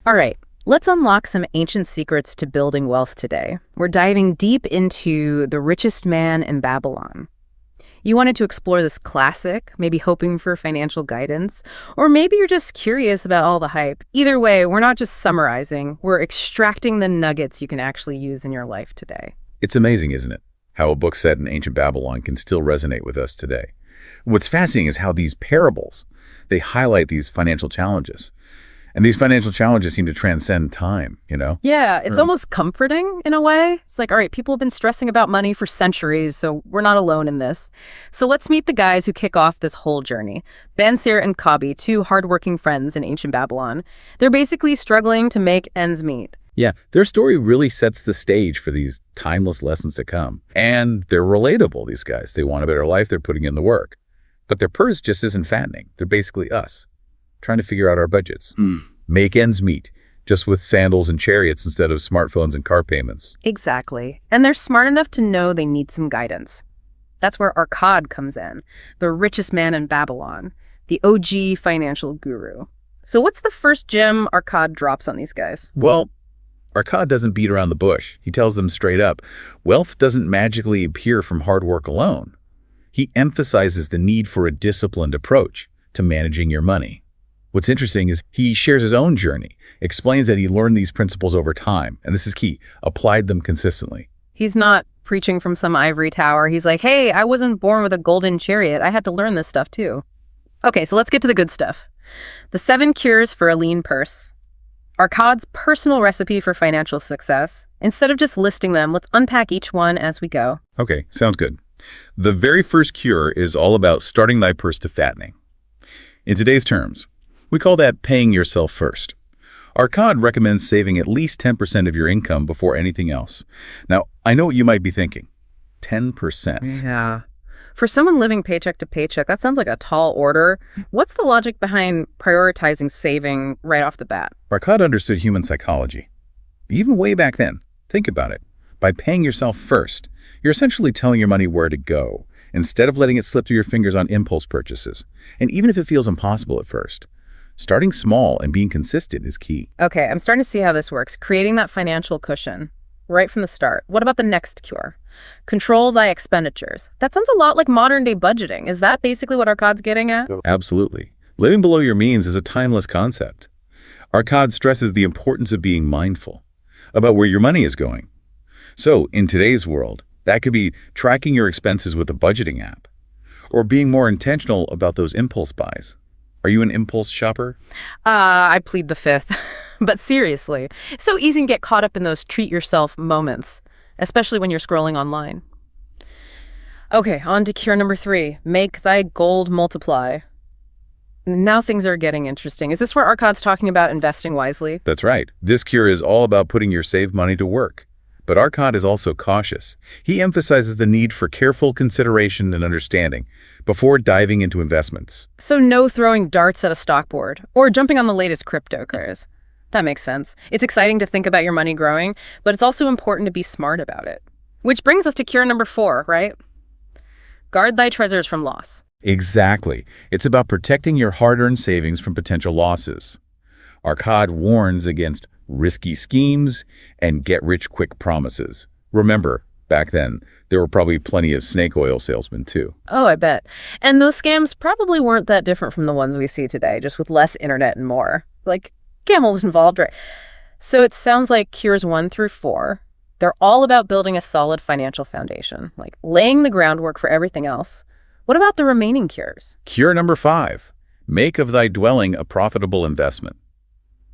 All right, let's unlock some ancient secrets to building wealth today. We're diving deep into The Richest Man in Babylon. You wanted to explore this classic, maybe hoping for financial guidance, or maybe you're just curious about all the hype. Either way, we're not just summarizing, we're extracting the nuggets you can actually use in your life today. It's amazing, isn't it? How a book set in ancient Babylon can still resonate with us today. What's fascinating is how these parables, they highlight these financial challenges. And these financial challenges seem to transcend time, you know? Yeah, it's almost comforting in a way. It's like, all right, people have been stressing about money for centuries, so we're not alone in this. So let's meet the guys who kick off this whole journey. Bansir and Kabi, two hardworking friends in ancient Babylon. They're basically struggling to make ends meet. Yeah, their story really sets the stage for these timeless lessons to come. And they're relatable, these guys. They want a better life, they're putting in the work. But their purse just isn't fattening. They're basically us, trying to figure out our budgets. Make ends meet, just with sandals and chariots instead of smartphones and car payments. Exactly. And they're smart enough to know they need some guidance. That's where Arkad comes in, the richest man in Babylon, the OG financial guru. So what's the first gem Arkad drops on these guys? Well, Arkad doesn't beat around the bush. He tells them straight up, wealth doesn't magically appear from hard work alone. He emphasizes the need for a disciplined approach to managing your money. What's interesting is he shares his own journey, explains that he learned these principles over time, and this is key, applied them consistently. He's not preaching from some ivory tower. He's like, hey, I wasn't born with a golden chariot. I had to learn this stuff too. Okay, so let's get to the good stuff. The 7 cures for a lean purse. Arkad's personal recipe for financial success. Instead of just listing them, let's unpack each one as we go. Okay, sounds good. The very first cure is all about starting thy purse to fattening. In today's terms, we call that paying yourself first. Arkad recommends saving at least 10% of your income before anything else. Now, I know what you might be thinking. 10%. Yeah. For someone living paycheck to paycheck, that sounds like a tall order. What's the logic behind prioritizing saving right off the bat? Arkad understood human psychology. Even way back then, think about it. By paying yourself first, you're essentially telling your money where to go, instead of letting it slip through your fingers on impulse purchases. And even if it feels impossible at first, starting small and being consistent is key. Okay, I'm starting to see how this works. Creating that financial cushion right from the start. What about the next cure? Control thy expenditures. That sounds a lot like modern day budgeting. Is that basically what Arkad's getting at? Absolutely. Living below your means is a timeless concept. Arkad stresses the importance of being mindful about where your money is going. So, in today's world, that could be tracking your expenses with a budgeting app, or being more intentional about those impulse buys. Are you an impulse shopper? I plead the fifth. But seriously, it's so easy to get caught up in those treat-yourself moments, especially when you're scrolling online. Okay, on to cure number 3. Make thy gold multiply. Now things are getting interesting. Is this where Arkad's talking about investing wisely? That's right. This cure is all about putting your saved money to work. But Arkad is also cautious. He emphasizes the need for careful consideration and understanding before diving into investments. So no throwing darts at a stock board or jumping on the latest crypto craze. That makes sense. It's exciting to think about your money growing, but it's also important to be smart about it. Which brings us to cure number 4, right? Guard thy treasures from loss. Exactly. It's about protecting your hard-earned savings from potential losses. Arkad warns against risky schemes and get-rich-quick promises. Remember, back then, there were probably plenty of snake oil salesmen too. Oh, I bet. And those scams probably weren't that different from the ones we see today, just with less internet and more. Like, camels involved, right? So it sounds like cures 1 through 4, they're all about building a solid financial foundation, like laying the groundwork for everything else. What about the remaining cures? Cure number 5, make of thy dwelling a profitable investment.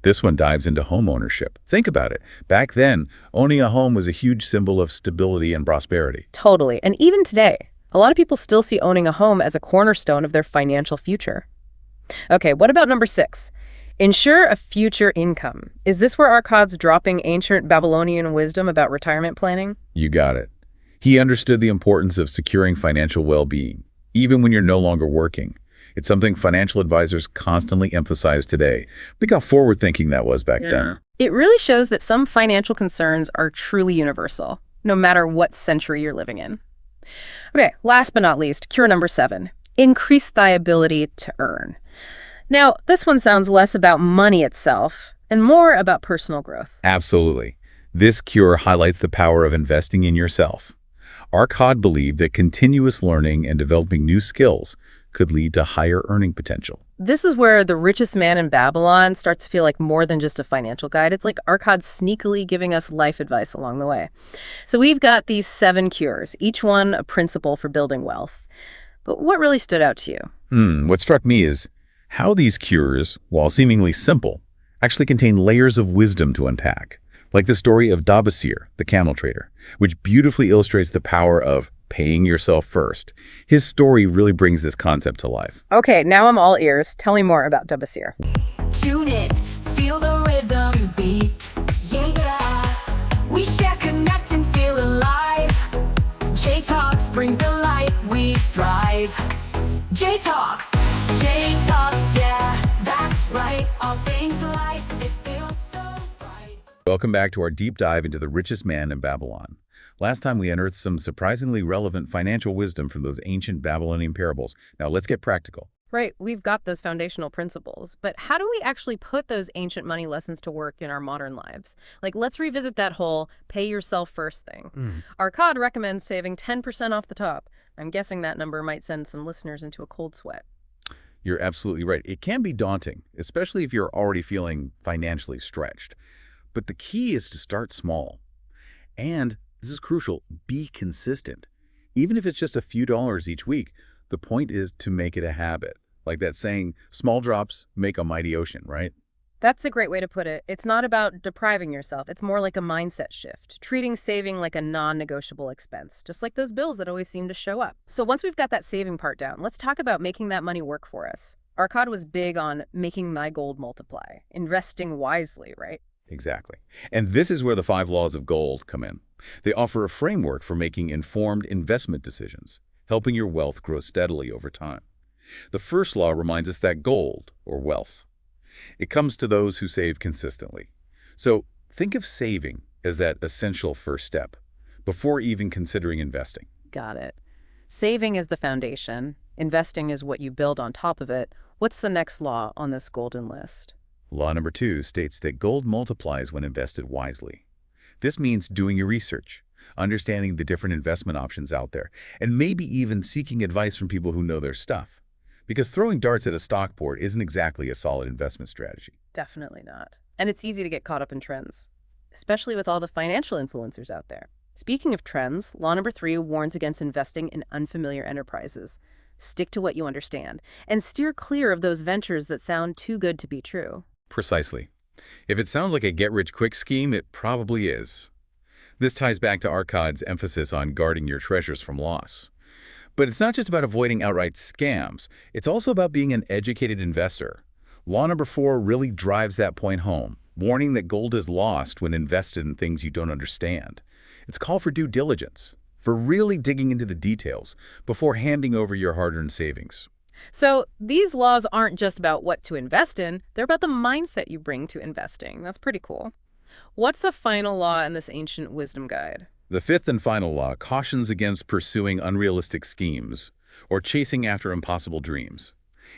This one dives into home ownership. Think about it. Back then, owning a home was a huge symbol of stability and prosperity. Totally. And even today, a lot of people still see owning a home as a cornerstone of their financial future. Okay, what about number 6? Ensure a future income. Is this where Arkad's dropping ancient Babylonian wisdom about retirement planning? You got it. He understood the importance of securing financial well-being, even when you're no longer working. It's something financial advisors constantly emphasize today. Look how forward-thinking that was back then. It really shows that some financial concerns are truly universal, no matter what century you're living in. Okay, last but not least, cure number 7. Increase thy ability to earn. Now, this one sounds less about money itself and more about personal growth. Absolutely. This cure highlights the power of investing in yourself. Arcad believed that continuous learning and developing new skills could lead to higher earning potential. This is where The Richest Man in Babylon starts to feel like more than just a financial guide. It's like Arcad sneakily giving us life advice along the way. So we've got these 7 cures, each one a principle for building wealth. But what really stood out to you? What struck me is how these cures, while seemingly simple, actually contain layers of wisdom to unpack. Like the story of Dabasir, the camel trader, which beautifully illustrates the power of paying yourself first. His story really brings this concept to life. Okay, now I'm all ears. Tell me more about Dabasir. Tune in, feel the rhythm beat. Yeah, we share, connect, and feel alive. J Talks brings the light, we thrive. J Talks, yeah, that's right. All things life, it feels so bright. Welcome back to our deep dive into the richest man in Babylon. Last time we unearthed some surprisingly relevant financial wisdom from those ancient Babylonian parables. Now let's get practical. Right, we've got those foundational principles, but how do we actually put those ancient money lessons to work in our modern lives? Like, let's revisit that whole pay yourself first thing. Arcad recommends saving 10% off the top. I'm guessing that number might send some listeners into a cold sweat. You're absolutely right. It can be daunting, especially if you're already feeling financially stretched. But the key is to start small. And, this is crucial, be consistent. Even if it's just a few dollars each week, the point is to make it a habit. Like that saying, small drops make a mighty ocean, right? That's a great way to put it. It's not about depriving yourself. It's more like a mindset shift, treating saving like a non-negotiable expense, just like those bills that always seem to show up. So once we've got that saving part down, let's talk about making that money work for us. Arcad was big on making thy gold multiply, investing wisely, right? Exactly. And this is where the 5 laws of gold come in. They offer a framework for making informed investment decisions, helping your wealth grow steadily over time. The first law reminds us that gold, or wealth, it comes to those who save consistently. So think of saving as that essential first step, before even considering investing. Got it. Saving is the foundation. Investing is what you build on top of it. What's the next law on this golden list? Law number 2 states that gold multiplies when invested wisely. This means doing your research, understanding the different investment options out there, and maybe even seeking advice from people who know their stuff. Because throwing darts at a stock board isn't exactly a solid investment strategy. Definitely not. And it's easy to get caught up in trends, especially with all the financial influencers out there. Speaking of trends, law number 3 warns against investing in unfamiliar enterprises. Stick to what you understand, and steer clear of those ventures that sound too good to be true. Precisely. If it sounds like a get-rich-quick scheme, it probably is. This ties back to Arcad's emphasis on guarding your treasures from loss. But it's not just about avoiding outright scams. It's also about being an educated investor. Law number 4 really drives that point home, warning that gold is lost when invested in things you don't understand. It's called for due diligence, for really digging into the details before handing over your hard-earned savings. So these laws aren't just about what to invest in, they're about the mindset you bring to investing. That's pretty cool. What's the final law in this ancient wisdom guide? The 5th and final law cautions against pursuing unrealistic schemes or chasing after impossible dreams.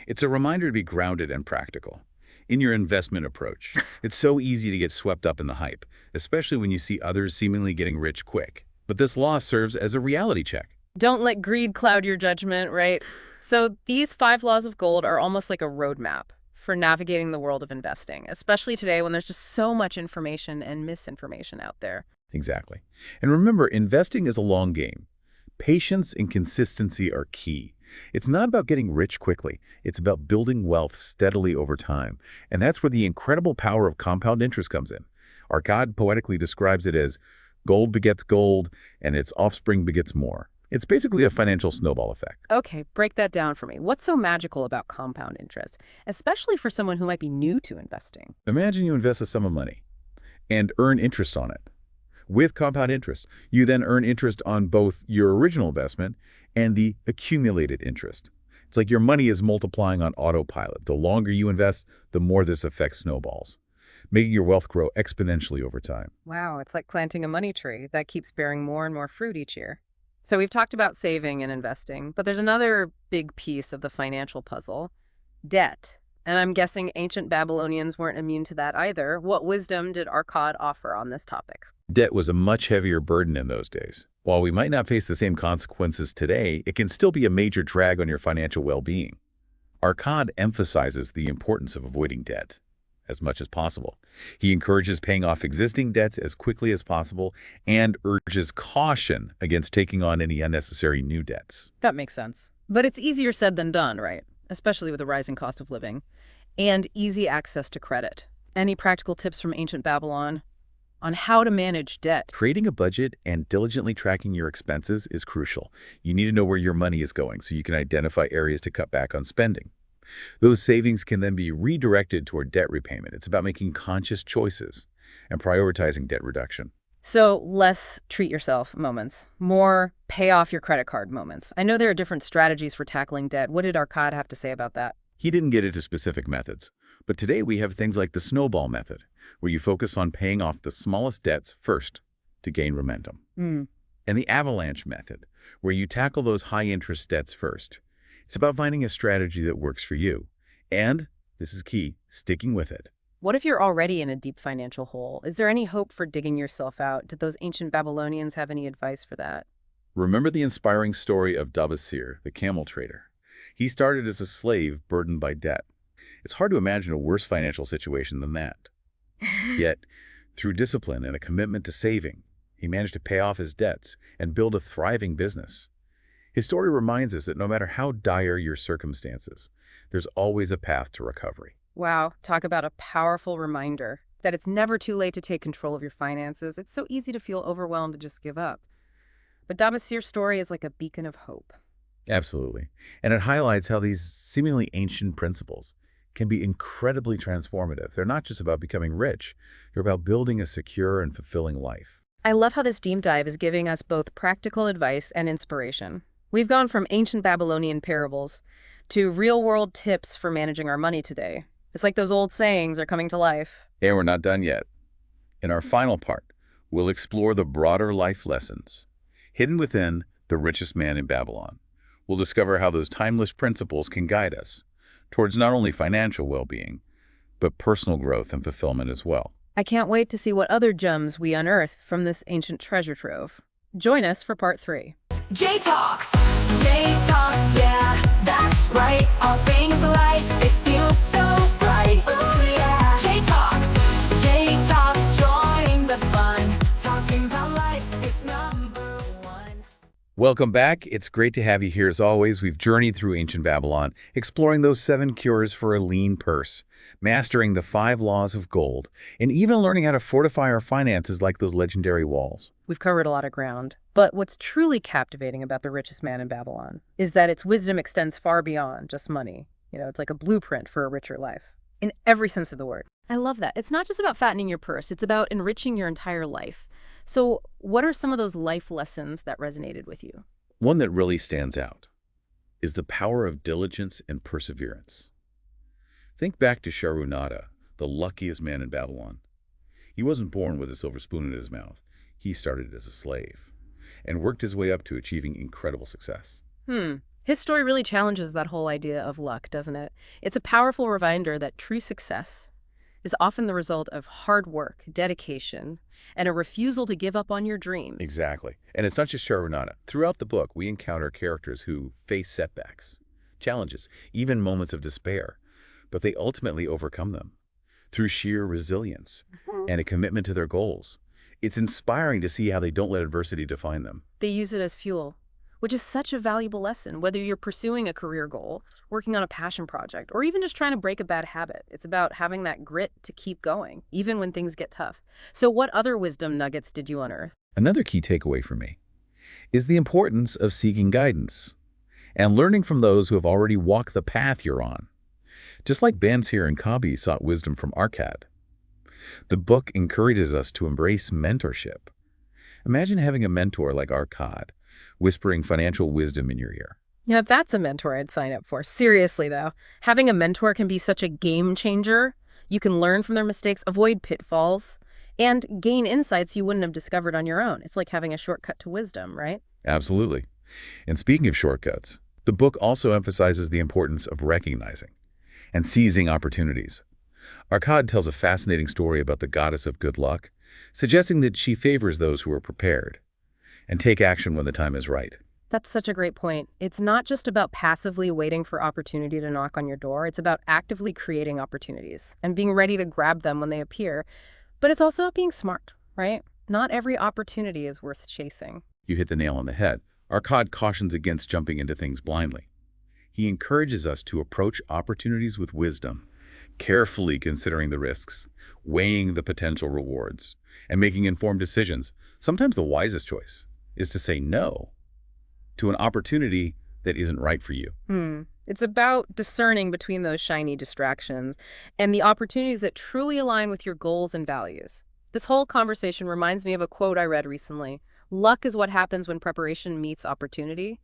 It's a reminder to be grounded and practical in your investment approach. It's so easy to get swept up in the hype, especially when you see others seemingly getting rich quick. But this law serves as a reality check. Don't let greed cloud your judgment, right? So these 5 laws of gold are almost like a roadmap for navigating the world of investing, especially today when there's just so much information and misinformation out there. Exactly. And remember, investing is a long game. Patience and consistency are key. It's not about getting rich quickly. It's about building wealth steadily over time. And that's where the incredible power of compound interest comes in. Arcad poetically describes it as gold begets gold, and its offspring begets more. It's basically a financial snowball effect. Okay, break that down for me. What's so magical about compound interest, especially for someone who might be new to investing? Imagine you invest a sum of money and earn interest on it. With compound interest, you then earn interest on both your original investment and the accumulated interest. It's like your money is multiplying on autopilot. The longer you invest, the more this effect snowballs, making your wealth grow exponentially over time. Wow, it's like planting a money tree that keeps bearing more and more fruit each year. So we've talked about saving and investing, but there's another big piece of the financial puzzle: debt. And I'm guessing ancient Babylonians weren't immune to that either. What wisdom did Arcad offer on this topic? Debt was a much heavier burden in those days. While we might not face the same consequences today, it can still be a major drag on your financial well-being. Arcad emphasizes the importance of avoiding debt as much as possible. He encourages paying off existing debts as quickly as possible and urges caution against taking on any unnecessary new debts. That makes sense. But it's easier said than done, right? Especially with the rising cost of living and easy access to credit. Any practical tips from ancient Babylon on how to manage debt? Creating a budget and diligently tracking your expenses is crucial. You need to know where your money is going so you can identify areas to cut back on spending. Those savings can then be redirected toward debt repayment. It's about making conscious choices and prioritizing debt reduction. So less treat yourself moments, more pay off your credit card moments. I know there are different strategies for tackling debt. What did Arcad have to say about that? He didn't get into specific methods, but today we have things like the snowball method, where you focus on paying off the smallest debts first to gain momentum. And the avalanche method, where you tackle those high-interest debts first. It's about finding a strategy that works for you. And, this is key, sticking with it. What if you're already in a deep financial hole? Is there any hope for digging yourself out? Did those ancient Babylonians have any advice for that? Remember the inspiring story of Dabasir, the camel trader. He started as a slave burdened by debt. It's hard to imagine a worse financial situation than that. Yet, through discipline and a commitment to saving, he managed to pay off his debts and build a thriving business. His story reminds us that no matter how dire your circumstances, there's always a path to recovery. Wow, talk about a powerful reminder that it's never too late to take control of your finances. It's so easy to feel overwhelmed and just give up. But Dabasir's story is like a beacon of hope. Absolutely. And it highlights how these seemingly ancient principles can be incredibly transformative. They're not just about becoming rich. They're about building a secure and fulfilling life. I love how this deep dive is giving us both practical advice and inspiration. We've gone from ancient Babylonian parables to real-world tips for managing our money today. It's like those old sayings are coming to life. And we're not done yet. In our final part, we'll explore the broader life lessons hidden within The Richest Man in Babylon. We'll discover how those timeless principles can guide us towards not only financial well-being, but personal growth and fulfillment as well. I can't wait to see what other gems we unearth from this ancient treasure trove. Join us for part 3. J-Talks, J-Talks, yeah, that's right. All things life, it feels so bright. Ooh, yeah. J-Talks, J-Talks, join the fun. Talking about life, it's number one. Welcome back. It's great to have you here as always. We've journeyed through ancient Babylon, exploring those 7 cures for a lean purse, mastering the 5 laws of gold, and even learning how to fortify our finances like those legendary walls. We've covered a lot of ground. But what's truly captivating about The Richest Man in Babylon is that its wisdom extends far beyond just money. It's like a blueprint for a richer life, in every sense of the word. I love that. It's not just about fattening your purse. It's about enriching your entire life. So what are some of those life lessons that resonated with you? One that really stands out is the power of diligence and perseverance. Think back to Sharunada, the luckiest man in Babylon. He wasn't born with a silver spoon in his mouth. He started as a slave and worked his way up to achieving incredible success. His story really challenges that whole idea of luck, doesn't it? It's a powerful reminder that true success is often the result of hard work, dedication, and a refusal to give up on your dreams. Exactly. And it's not just Sharunada. Throughout the book, we encounter characters who face setbacks, challenges, even moments of despair, but they ultimately overcome them through sheer resilience and a commitment to their goals. It's inspiring to see how they don't let adversity define them. They use it as fuel, which is such a valuable lesson. Whether you're pursuing a career goal, working on a passion project, or even just trying to break a bad habit, it's about having that grit to keep going, even when things get tough. So what other wisdom nuggets did you unearth? Another key takeaway for me is the importance of seeking guidance and learning from those who have already walked the path you're on. Just like Bansir and Kabi sought wisdom from Arcad, the book encourages us to embrace mentorship. Imagine having a mentor like Arcad, whispering financial wisdom in your ear. Yeah, that's a mentor I'd sign up for. Seriously, though, having a mentor can be such a game changer. You can learn from their mistakes, avoid pitfalls, and gain insights you wouldn't have discovered on your own. It's like having a shortcut to wisdom, right? Absolutely. And speaking of shortcuts, the book also emphasizes the importance of recognizing and seizing opportunities. Arkad tells a fascinating story about the goddess of good luck, suggesting that she favors those who are prepared and take action when the time is right. That's such a great point. It's not just about passively waiting for opportunity to knock on your door. It's about actively creating opportunities and being ready to grab them when they appear. But it's also about being smart, right? Not every opportunity is worth chasing. You hit the nail on the head. Arkad cautions against jumping into things blindly. He encourages us to approach opportunities with wisdom, carefully considering the risks, weighing the potential rewards, and making informed decisions. Sometimes the wisest choice is to say no to an opportunity that isn't right for you. It's about discerning between those shiny distractions and the opportunities that truly align with your goals and values. This whole conversation reminds me of a quote I read recently. Luck is what happens when preparation meets opportunity.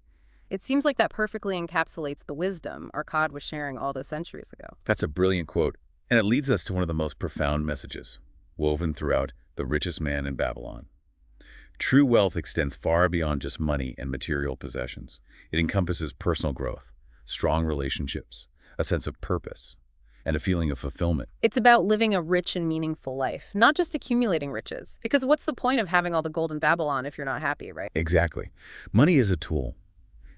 It seems like that perfectly encapsulates the wisdom Arkad was sharing all those centuries ago. That's a brilliant quote, and it leads us to one of the most profound messages woven throughout The Richest Man in Babylon. True wealth extends far beyond just money and material possessions. It encompasses personal growth, strong relationships, a sense of purpose, and a feeling of fulfillment. It's about living a rich and meaningful life, not just accumulating riches. Because what's the point of having all the gold in Babylon if you're not happy, right? Exactly. Money is a tool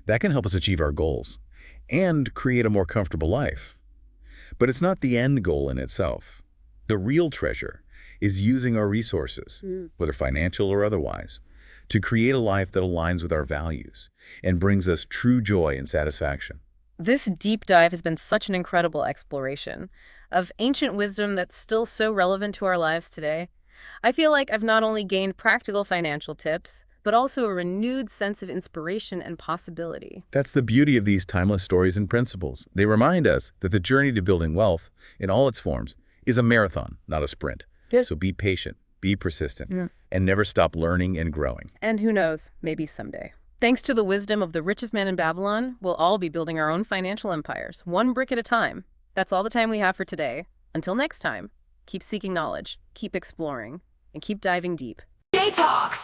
that can help us achieve our goals and create a more comfortable life. But it's not the end goal in itself. The real treasure is using our resources, whether financial or otherwise, to create a life that aligns with our values and brings us true joy and satisfaction. This deep dive has been such an incredible exploration of ancient wisdom that's still so relevant to our lives today. I feel like I've not only gained practical financial tips, but also a renewed sense of inspiration and possibility. That's the beauty of these timeless stories and principles. They remind us that the journey to building wealth in all its forms is a marathon, not a sprint. Yes. So be patient, be persistent, and never stop learning and growing. And who knows, maybe someday. Thanks to the wisdom of the richest man in Babylon, we'll all be building our own financial empires, one brick at a time. That's all the time we have for today. Until next time, keep seeking knowledge, keep exploring, and keep diving deep. J Talks.